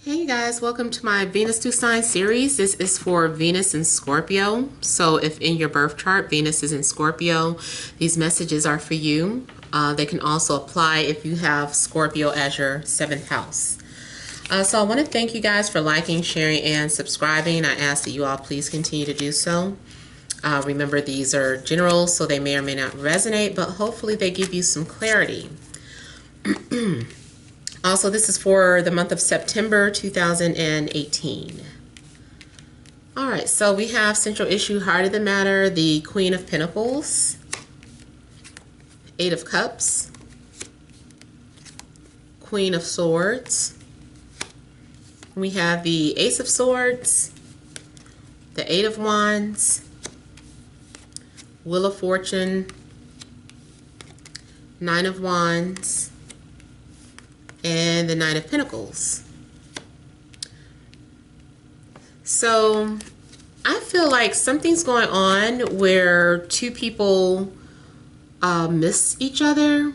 Hey you guys, welcome to my Venus 2 sign series. This is for Venus and Scorpio. So if in your birth chart Venus is in Scorpio, these messages are for you. They can also apply if you have Scorpio as your seventh house. So I want to thank you guys for liking, sharing, and subscribing. I ask that you all please continue to do so. Remember, these are general, so they may or may not resonate, but hopefully they give you some clarity. Also, this is for the month of September 2018. All right, so we have central issue, heart of the matter, the Queen of Pentacles, Eight of Cups, Queen of Swords. We have the Ace of Swords, the Eight of Wands, Wheel of Fortune, Nine of Wands, and the Nine of Pentacles. So I feel like something's going on where two people miss each other.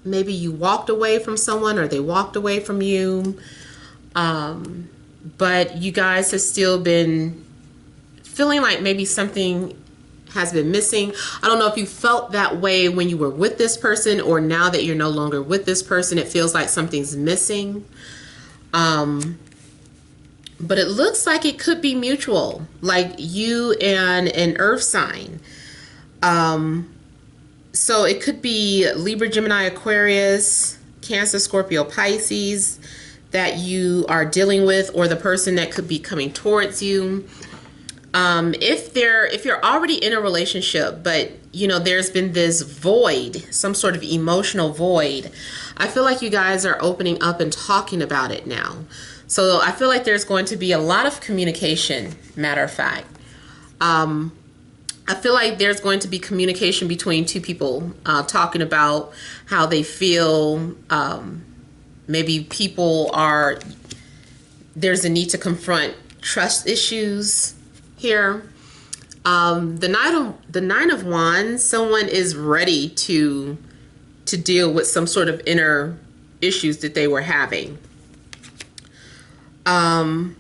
Maybe you walked away from someone or they walked away from you. But you guys have still been feeling like maybe something has been missing. I don't know if you felt that way when you were with this person, or now that you're no longer with this person, it feels like something's missing. But it looks like it could be mutual, like you and an earth sign. So it could be Libra, Gemini, Aquarius, Cancer, Scorpio, Pisces that you are dealing with, or the person that could be coming towards you. If you're already in a relationship, but you know there's been this void, some sort of emotional void, I feel like you guys are opening up and talking about it now. So I feel like there's going to be a lot of communication. Matter of fact, I feel like there's going to be communication between two people, talking about how they feel. Maybe there's a need to confront trust issues here. The Nine of Wands, someone is ready to deal with some sort of inner issues that they were having. Someone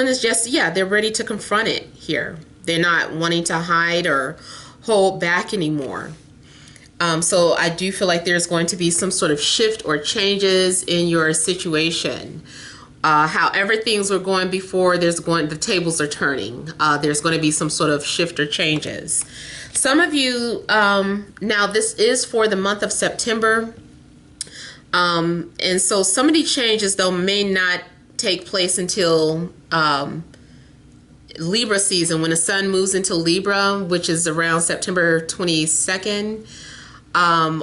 is just, they're ready to confront it here. They're not wanting to hide or hold back anymore. So I do feel like there's going to be some sort of shift or changes in your situation. However things were going before, the tables are turning. There's going to be some sort of shift or changes. Some of you, now this is for the month of September. And so some of these changes, though, may not take place until Libra season, when the sun moves into Libra, which is around September 22nd.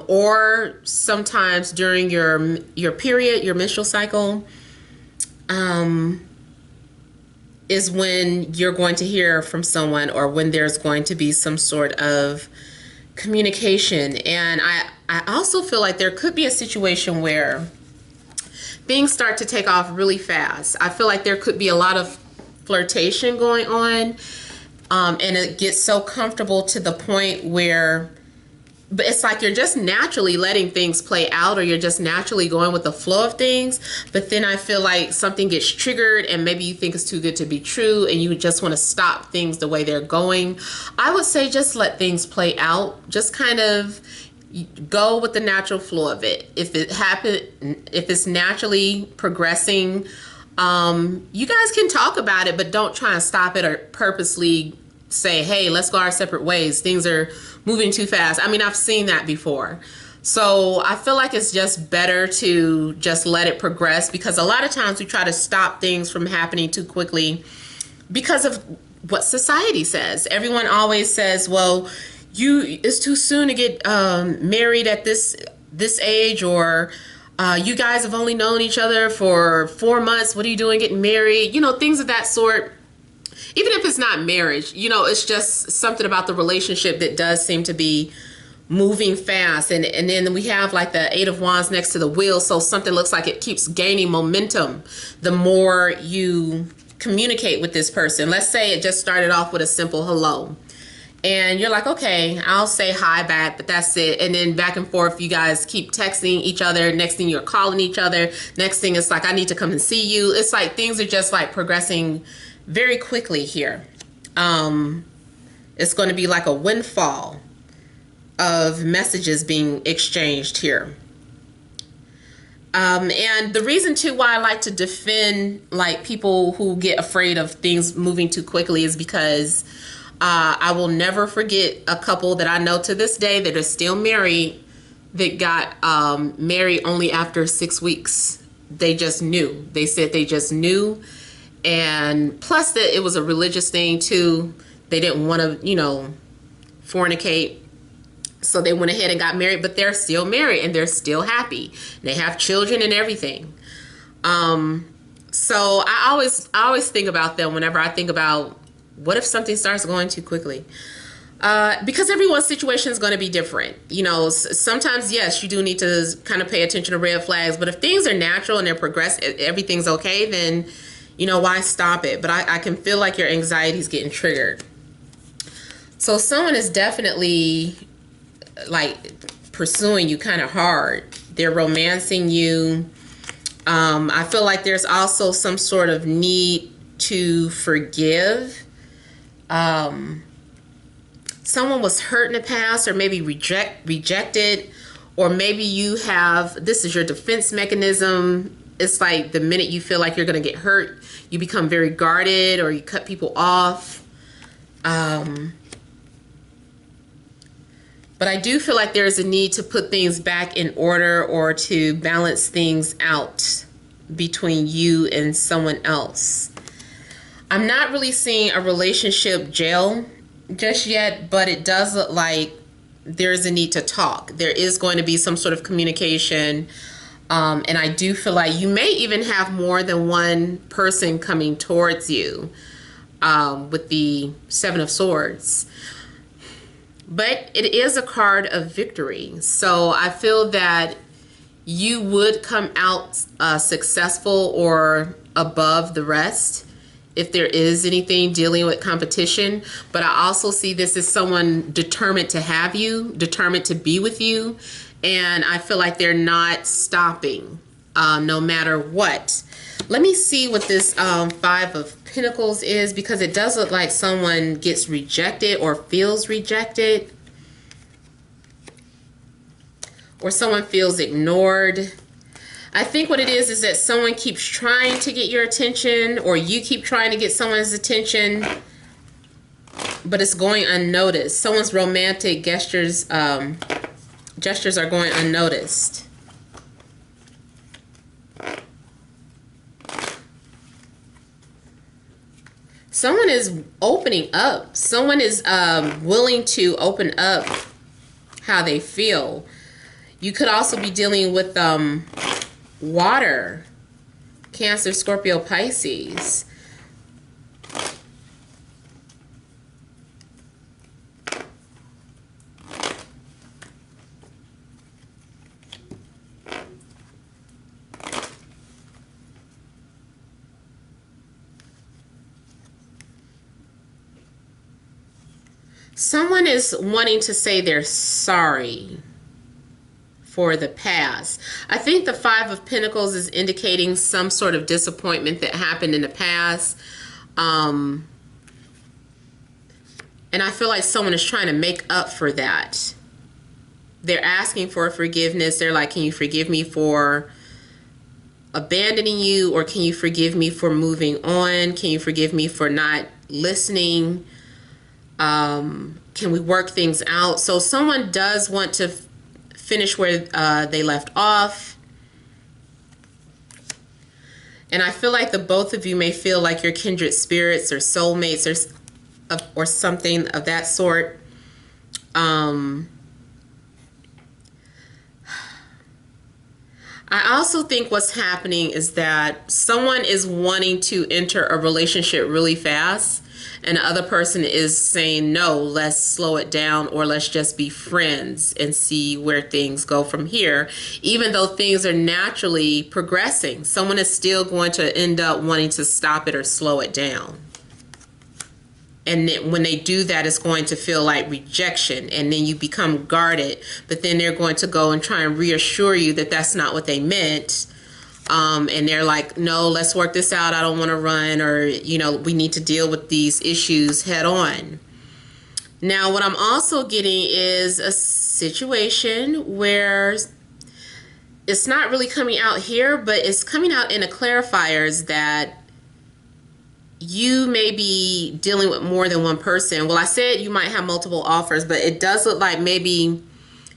Or sometimes during your period, your menstrual cycle, is when you're going to hear from someone, or when there's going to be some sort of communication. And I also feel like there could be a situation where things start to take off really fast. I feel like there could be a lot of flirtation going on, and it gets so comfortable to the point where, but it's like you're just naturally letting things play out, or you're just naturally going with the flow of things. But then I feel like something gets triggered, and maybe you think it's too good to be true, and you just want to stop things the way they're going. I would say just let things play out. Just kind of go with the natural flow of it. If it's naturally progressing, you guys can talk about it, but don't try and stop it or purposely say, hey, let's go our separate ways. Things are moving too fast. I mean, I've seen that before. So I feel like it's just better to just let it progress, because a lot of times we try to stop things from happening too quickly because of what society says. Everyone always says, well, it's too soon to get married at this age, or you guys have only known each other for 4 months. What are you doing getting married? You know, things of that sort. Even if it's not marriage, you know, it's just something about the relationship that does seem to be moving fast. And then we have like the Eight of Wands next to the wheel. So something looks like it keeps gaining momentum the more you communicate with this person. Let's say it just started off with a simple hello. And you're like, okay, I'll say hi back, but that's it. And then back and forth, you guys keep texting each other. Next thing you're calling each other. Next thing it's like, I need to come and see you. It's like things are just like progressing very quickly here. It's going to be like a windfall of messages being exchanged here. And the reason too why I like to defend like people who get afraid of things moving too quickly is because I will never forget a couple that I know to this day that are still married that got married only after 6 weeks. They just knew. They said they just knew. And plus that it was a religious thing too. They didn't want to, you know, fornicate. So they went ahead and got married, but they're still married and they're still happy. They have children and everything. So I always think about them whenever I think about what if something starts going too quickly. Because everyone's situation is going to be different. You know, sometimes, yes, you do need to kind of pay attention to red flags. But if things are natural and they're progressive, everything's okay, then, you know, why stop it? But I can feel like your anxiety is getting triggered. So someone is definitely like pursuing you kind of hard. They're romancing you. I feel like there's also some sort of need to forgive. Someone was hurt in the past, or maybe rejected, or maybe you have, this is your defense mechanism. It's like the minute you feel like you're going to get hurt, you become very guarded or you cut people off. But I do feel like there's a need to put things back in order or to balance things out between you and someone else. I'm not really seeing a relationship gel just yet, but it does look like there's a need to talk. There is going to be some sort of communication. And I do feel like you may even have more than one person coming towards you with the Seven of Swords. But it is a card of victory. So I feel that you would come out successful or above the rest if there is anything dealing with competition. But I also see this as someone determined to have you, determined to be with you. And I feel like they're not stopping no matter what. Let me see what this Five of Pentacles is, because it does look like someone gets rejected or feels rejected, or someone feels ignored. I think what it is that someone keeps trying to get your attention, or you keep trying to get someone's attention, but it's going unnoticed. Someone's romantic gestures are going unnoticed. Someone is opening up. Someone is willing to open up how they feel. You could also be dealing with water, Cancer, Scorpio, Pisces. Someone is wanting to say they're sorry for the past. I think the Five of Pentacles is indicating some sort of disappointment that happened in the past. And I feel like someone is trying to make up for that. They're asking for forgiveness. They're like, can you forgive me for abandoning you? Or can you forgive me for moving on? Can you forgive me for not listening? Can we work things out? So someone does want to finish where they left off. And I feel like the both of you may feel like you're kindred spirits or soulmates or something of that sort. I also think what's happening is that someone is wanting to enter a relationship really fast, and the other person is saying, no, let's slow it down, or let's just be friends and see where things go from here. Even though things are naturally progressing, someone is still going to end up wanting to stop it or slow it down. And then when they do that, it's going to feel like rejection, and then you become guarded. But then they're going to go and try and reassure you that that's not what they meant. And they're like, no, let's work this out. I don't want to run, or, you know, we need to deal with these issues head on. Now, what I'm also getting is a situation where it's not really coming out here, but it's coming out in the clarifiers that you may be dealing with more than one person. Well, I said you might have multiple offers, but it does look like maybe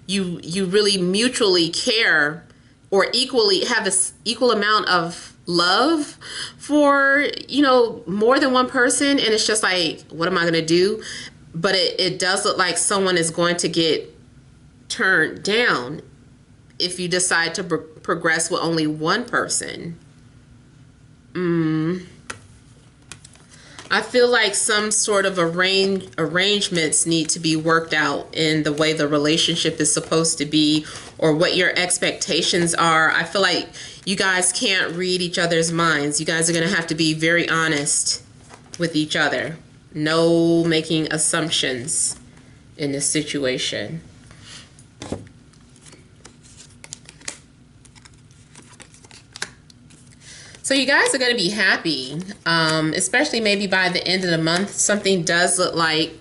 you really mutually care or equally have this equal amount of love for, you know, more than one person. And it's just like, what am I going to do? But it does look like someone is going to get turned down if you decide to progress with only one person. I feel like some sort of arrangements need to be worked out in the way the relationship is supposed to be, or what your expectations are. I feel like you guys can't read each other's minds. You guys are going to have to be very honest with each other. No making assumptions in this situation. So you guys are going to be happy, especially maybe by the end of the month. Something does look like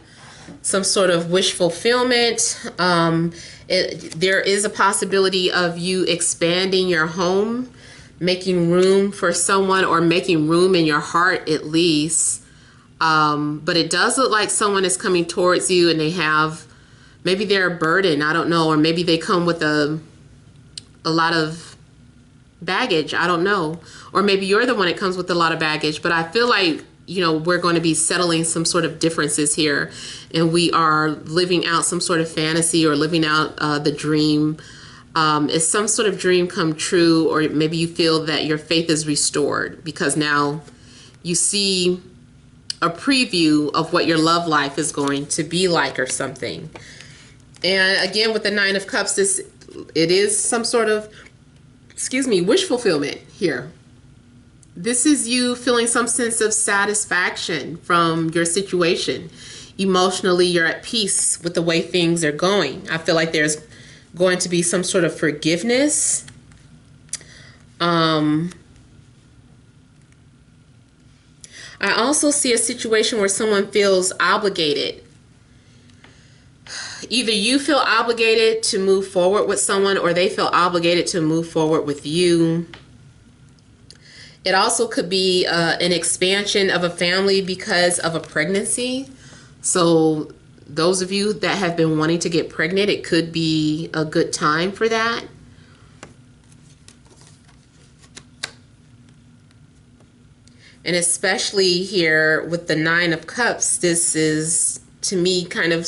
some sort of wish fulfillment. There is a possibility of you expanding your home, making room for someone, or making room in your heart at least. But it does look like someone is coming towards you and they have, maybe they're a burden, I don't know, or maybe they come with a lot of baggage, I don't know. Or maybe you're the one that comes with a lot of baggage, but I feel like, you know, we're going to be settling some sort of differences here, and we are living out some sort of fantasy or living out the dream. Is some sort of dream come true, or maybe you feel that your faith is restored because now you see a preview of what your love life is going to be like or something. And again, with the Nine of Cups, it is some sort of, wish fulfillment here. This is you feeling some sense of satisfaction from your situation. Emotionally, you're at peace with the way things are going. I feel like there's going to be some sort of forgiveness. I also see a situation where someone feels obligated. Either you feel obligated to move forward with someone, or they feel obligated to move forward with you. It also could be an expansion of a family because of a pregnancy. So those of you that have been wanting to get pregnant, it could be a good time for that. And especially here with the Nine of Cups, this is, to me, kind of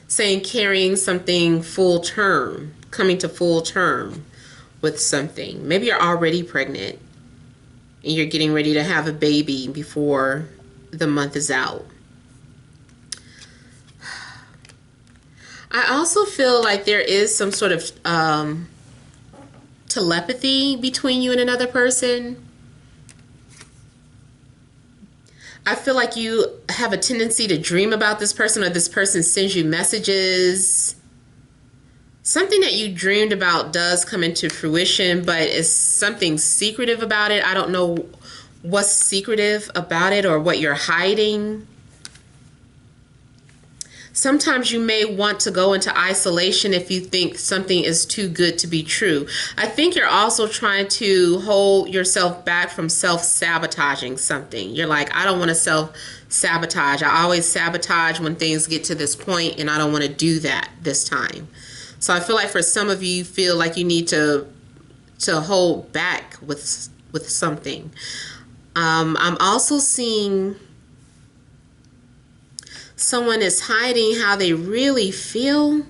saying carrying something full term, coming to full term with something. Maybe you're already pregnant and you're getting ready to have a baby before the month is out. I also feel like there is some sort of telepathy between you and another person. I feel like you have a tendency to dream about this person, or this person sends you messages. Something that you dreamed about does come into fruition, but it's something secretive about it. I don't know what's secretive about it or what you're hiding. Sometimes you may want to go into isolation if you think something is too good to be true. I think you're also trying to hold yourself back from self-sabotaging something. You're like, I don't want to self-sabotage. I always sabotage when things get to this point, and I don't want to do that this time. So I feel like for some of you, you feel like you need to hold back with something. I'm also seeing someone is hiding how they really feel,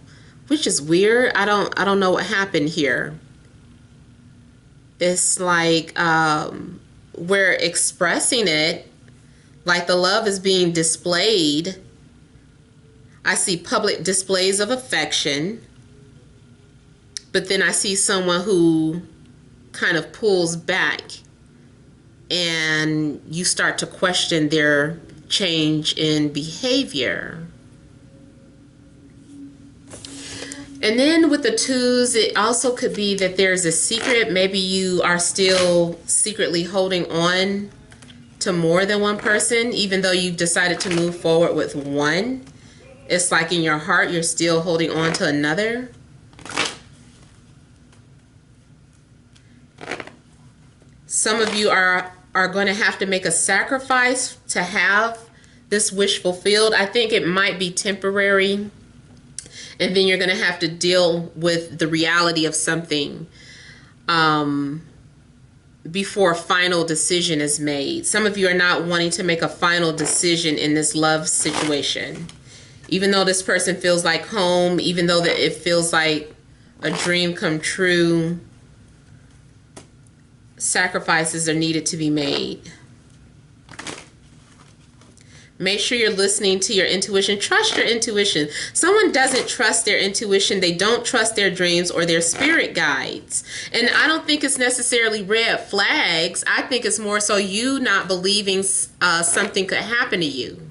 which is weird. I don't know what happened here. It's like we're expressing it, like the love is being displayed. I see public displays of affection, but then I see someone who kind of pulls back, and you start to question their change in behavior. And then with the twos, it also could be that there's a secret. Maybe you are still secretly holding on to more than one person, even though you've decided to move forward with one. It's like in your heart, you're still holding on to another. Some of you are going to have to make a sacrifice to have this wish fulfilled. I think it might be temporary. And then you're going to have to deal with the reality of something before a final decision is made. Some of you are not wanting to make a final decision in this love situation. Even though this person feels like home, even though that it feels like a dream come true, sacrifices are needed to be made. Make sure you're listening to your intuition. Trust your intuition. Someone doesn't trust their intuition. They don't trust their dreams or their spirit guides. And I don't think it's necessarily red flags. I think it's more so you not believing something could happen to you.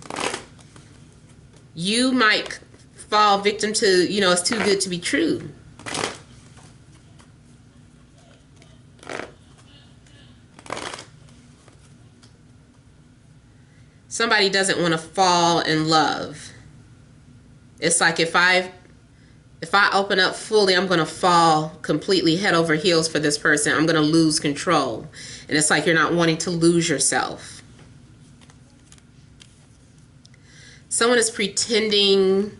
You might fall victim to, it's too good to be true. Somebody doesn't want to fall in love. It's like if I open up fully, I'm going to fall completely head over heels for this person. I'm going to lose control. And it's like you're not wanting to lose yourself. Someone is pretending.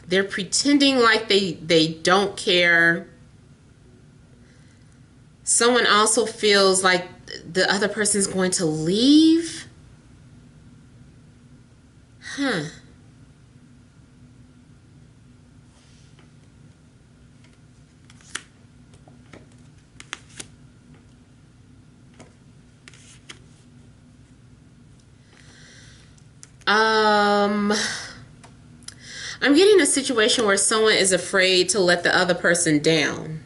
They're pretending like they don't care. Someone also feels like the other person is going to leave. Huh. I'm getting a situation where someone is afraid to let the other person down.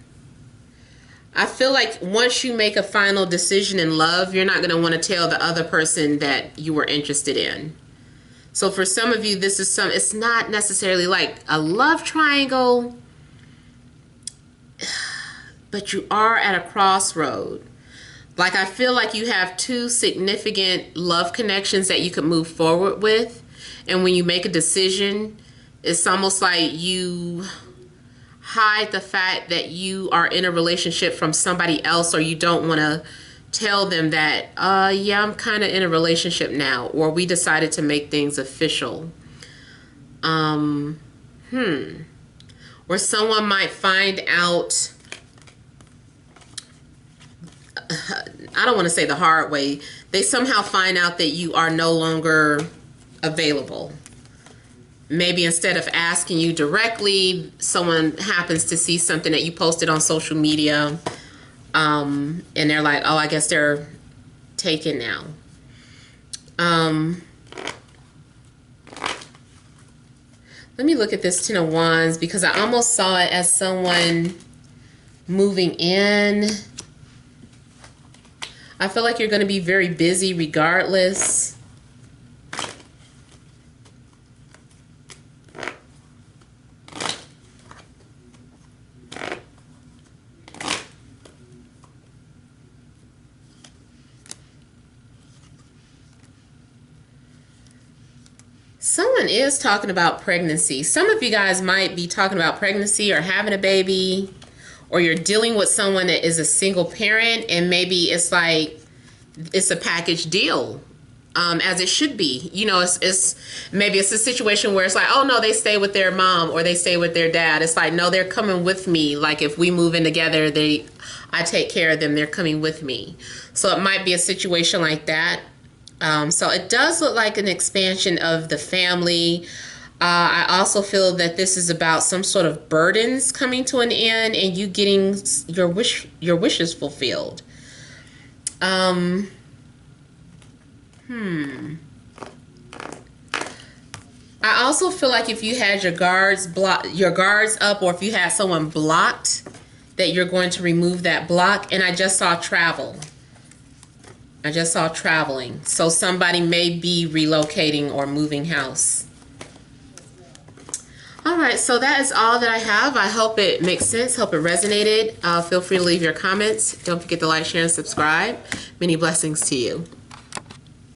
I feel like once you make a final decision in love, you're not going to want to tell the other person that you were interested in. So for some of you, it's not necessarily like a love triangle, but you are at a crossroad. Like I feel like you have two significant love connections that you could move forward with. And when you make a decision, it's almost like you hide the fact that you are in a relationship from somebody else, or you don't want to tell them that, yeah, I'm kind of in a relationship now, or we decided to make things official. Or someone might find out, I don't want to say the hard way, they somehow find out that you are no longer available. Maybe instead of asking you directly, someone happens to see something that you posted on social media, and they're like, oh, I guess they're taken now. Let me look at this Ten of Wands, because I almost saw it as someone moving in. I feel like you're going to be very busy regardless. Someone is talking about pregnancy. Some of you guys might be talking about pregnancy or having a baby, or you're dealing with someone that is a single parent, and maybe it's like it's a package deal, as it should be. You know, maybe it's a situation where it's like, oh no, they stay with their mom or they stay with their dad. It's like, no, they're coming with me. Like if we move in together, I take care of them. They're coming with me. So it might be a situation like that. So it does look like an expansion of the family. I also feel that this is about some sort of burdens coming to an end and you getting your wishes fulfilled. I also feel like if you had your guards up, or if you had someone blocked, that you're going to remove that block. And I just saw travel. I just saw traveling. So somebody may be relocating or moving house. All right, so that is all that I have. I hope it makes sense. Hope it resonated. Feel free to leave your comments. Don't forget to like, share, and subscribe. Many blessings to you.